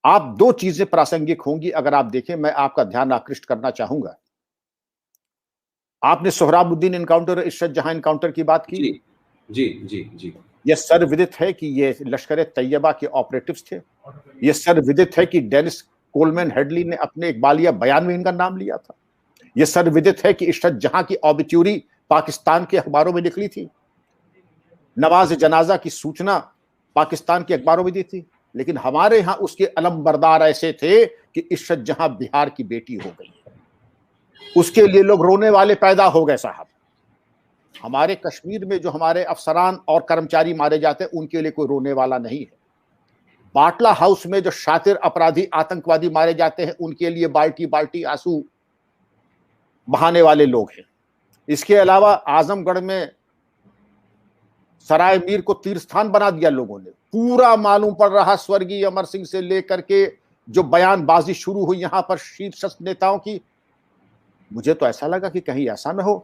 आप दो चीजें प्रासंगिक होंगी अगर आप देखें, मैं आपका ध्यान आकृष्ट करना चाहूंगा। आपने सोहराबुद्दीन एनकाउंटर, इशरत जहां एनकाउंटर की बात की। जी जी जी जी। यह सर्वविदित है कि ये लश्कर तैयबा के ऑपरेटिव्स थे। यह सर्वविदित है कि डेनिस कोलमैन हेडली ने अपने इकबालिया बयान में इनका नाम लिया था। यह सर्वविदित है कि इशरत जहां की ऑबिट्यूरी पाकिस्तान के अखबारों में निकली थी। नमाज जनाजा की सूचना पाकिस्तान के अखबारों में दी थी। लेकिन हमारे यहां उसके अलमबरदार ऐसे थे कि इशरत जहां बिहार की बेटी हो गई है, उसके लिए लोग रोने वाले पैदा हो गए साहब। हमारे कश्मीर में जो हमारे अफसरान और कर्मचारी मारे जाते हैं, उनके लिए कोई रोने वाला नहीं है। बाटला हाउस में जो शातिर अपराधी आतंकवादी मारे जाते हैं, उनके लिए बाल्टी बाल्टी आंसू बहाने वाले लोग हैं। इसके अलावा आजमगढ़ में सराय मीर को तीर्थस्थान बना दिया लोगों ने। पूरा मालूम पड़ रहा स्वर्गीय अमर सिंह से लेकर के जो बयानबाजी शुरू हुई यहां पर शीर्षस्थ नेताओं की, मुझे तो ऐसा लगा कि कहीं ऐसा ना हो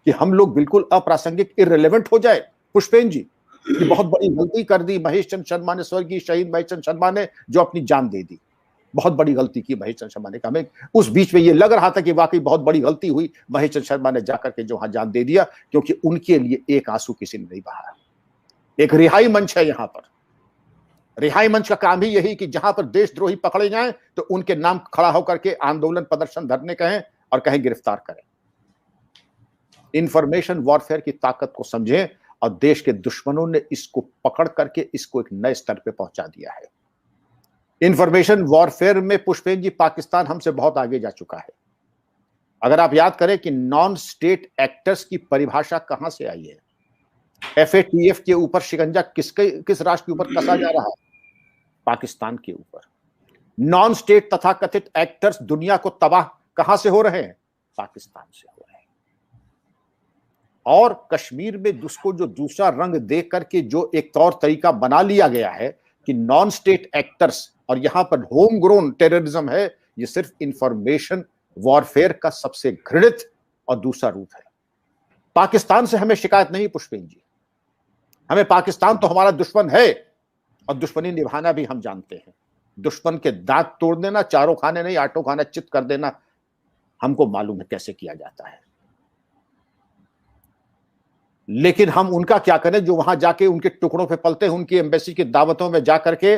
कि हम लोग बिल्कुल अप्रासंगिक, इररिलेवेंट हो जाए। पुष्पेन जी, ये बहुत बड़ी गलती कर दी महेश चंद्र शर्मा ने, स्वर्गीय शहीद महेश चंद्र शर्मा ने, जो अपनी जान दे दी। बहुत बड़ी गलती की महेश चंद्र शर्मा ने। हमें उस बीच में ये लग रहा था कि वाकई बहुत बड़ी गलती हुई, महेश चंद्र शर्मा ने जाकर के जो वहां जान दे दिया, क्योंकि उनके लिए एक आंसू किसी ने नहीं बहाया। एक रिहाई मंच है यहां पर। रिहाई मंच का काम ही यही कि जहां पर देशद्रोही पकड़े जाएं तो उनके नाम खड़ा होकर के आंदोलन प्रदर्शन धरने कहें और कहें गिरफ्तार करें। इंफॉर्मेशन वॉरफेयर की ताकत को समझें, और देश के दुश्मनों ने इसको पकड़ करके इसको एक नए स्तर पे पहुंचा दिया है। इंफॉर्मेशन वॉरफेयर में पुष्पेन जी, पाकिस्तान हमसे बहुत आगे जा चुका है। अगर आप याद करें कि नॉन स्टेट एक्टर्स की परिभाषा कहां से आई है, FATF के ऊपर शिकंजा किस राष्ट्र के ऊपर कसा जा रहा है? पाकिस्तान के ऊपर। नॉन स्टेट तथाकथित एक्टर्स दुनिया को तबाह कहां से हो रहे हैं? पाकिस्तान से हो रहे हैं। और कश्मीर में उसको जो दूसरा रंग देख करके जो एक तौर तरीका बना लिया गया है कि नॉन स्टेट एक्टर्स, और यहां पर होम ग्रोन टेररिज्म है, ये सिर्फ इंफॉर्मेशन वॉरफेयर का सबसे घृणित और दूसरा रूप है। पाकिस्तान से हमें शिकायत नहीं पुष्पेन जी, हमें पाकिस्तान तो हमारा दुश्मन है और दुश्मनी निभाना भी हम जानते हैं। दुश्मन के दांत तोड़ देना, चारों खाने नहीं आठों खाने चित कर देना, हमको मालूम है कैसे किया जाता है। लेकिन हम उनका क्या करें जो वहां जाके उनके टुकड़ों पे पलते हैं, उनकी एम्बेसी की दावतों में जाकर के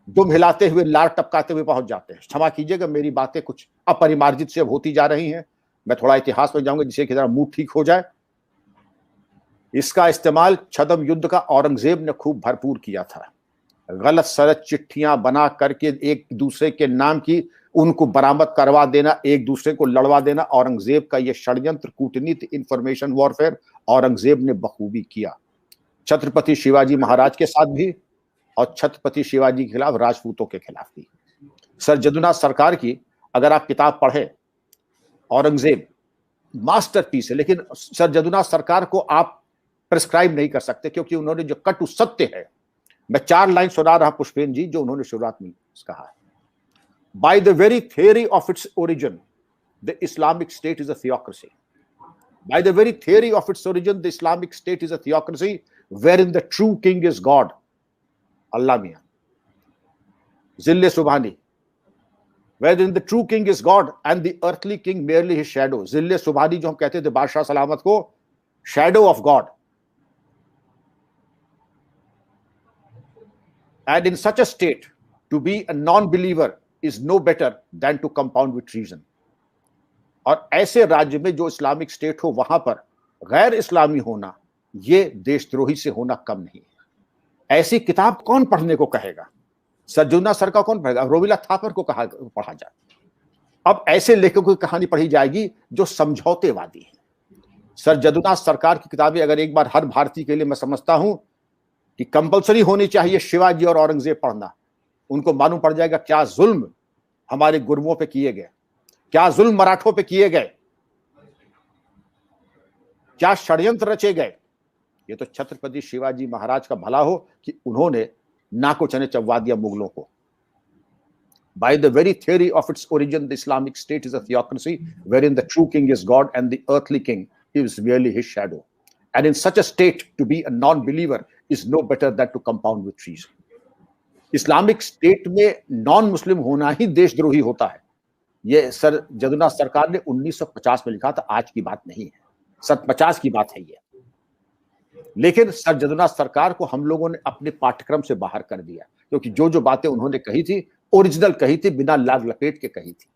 दुम हिलाते हुए, लार टपकाते हुए पहुंच जाते हैं। क्षमा कीजिएगा, मेरी बातें कुछ अपरिमार्जित से होती जा रही हैं। मैं थोड़ा इतिहास में जाऊंगा जिससे कि जरा मूड ठीक हो जाए। इसका इस्तेमाल छद्म युद्ध का औरंगजेब ने खूब भरपूर किया था। गलत सलत चिट्ठियां बना करके एक दूसरे के नाम की उनको बरामद करवा देना, एक दूसरे को लड़वा देना, औरंगजेब का यह षड्यंत्र, कूटनीति, इंफॉर्मेशन वॉरफेयर औरंगजेब ने बखूबी किया। छत्रपति शिवाजी महाराज के साथ भी और छत्रपति शिवाजी के खिलाफ राजपूतों के खिलाफ भी। सर जदुनाथ सरकार की अगर आप किताब पढ़े, औरंगजेब मास्टरपीस है, लेकिन सर जदुनाथ सरकार को आप प्रिस्क्राइब नहीं कर सकते, क्योंकि उन्होंने जो कटु सत्य है, मैं 4 लाइन सुना रहा पुष्पेन जी जो उन्होंने शुरुआत में कहा है। By the very theory of its origin the Islamic state is a theocracy. By the very theory of its origin the Islamic state is a theocracy wherein the true king is God. अल्लाह मियां, जिल्ले सुबहानी, wherein the true king is God and the earthly king merely his shadow। जिल्ले सुबहानी जो हम कहते थे बादशाह सलामत को, shadow of God। And in such a state to be a non-believer is no better than to compound with treason। और ऐसे राज्य में जो इस्लामिक स्टेट हो, वहां पर गैर इस्लामी होना ये देशद्रोही से होना कम नहीं है। ऐसी किताब कौन पढ़ने को कहेगा? सर जदुनाथ सर का कौन पढ़ेगा? रोमिला थापर को पढ़ा जाए। अब ऐसे लेखकों की कहानी पढ़ी जाएगी जो समझौतेवादी है। सर जदुनाथ सरकार की किताबें अगर एक बार हर भारतीय के लिए, मैं समझता हूं कि कंपलसरी होनी चाहिए शिवाजी और औरंगजेब पढ़ना। उनको मालूम पड़ जाएगा क्या जुल्म हमारे गुरुओं पे किए गए, क्या जुल्म मराठों पे किए गए, क्या षड्यंत्र रचे गए। ये तो छत्रपति शिवाजी महाराज का भला हो कि उन्होंने नाको चने चबवा दिया मुगलों को। By the very theory of its origin, the Islamic State is a theocracy wherein the true king is God and the earthly king is merely his shadow. And in such a state, to be a non-believer is no better than to compound with treason। Islamic state में non Muslim होना ही देशद्रोही होता है। ये sir Jadunath सरकार ने 1950 में लिखा था, आज की बात नहीं है, सर 50 की बात है ये। लेकिन सर जदुनाथ सरकार को हम लोगों ने अपने पाठ्यक्रम से बाहर कर दिया, क्योंकि जो जो बातें उन्होंने कही थी ओरिजिनल कही थी, बिना लाग लपेट के कही थी।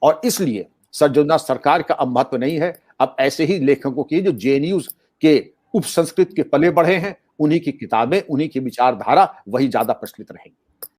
और इसलिए सर जदुनाथ सरकार का अब महत्व नहीं है। अब ऐसे ही लेखकों की जो जेएनयू के उपसंस्कृत के पले बढ़े हैं, उन्हीं की किताबें, उन्हीं की विचारधारा वही ज्यादा प्रचलित रहेंगी।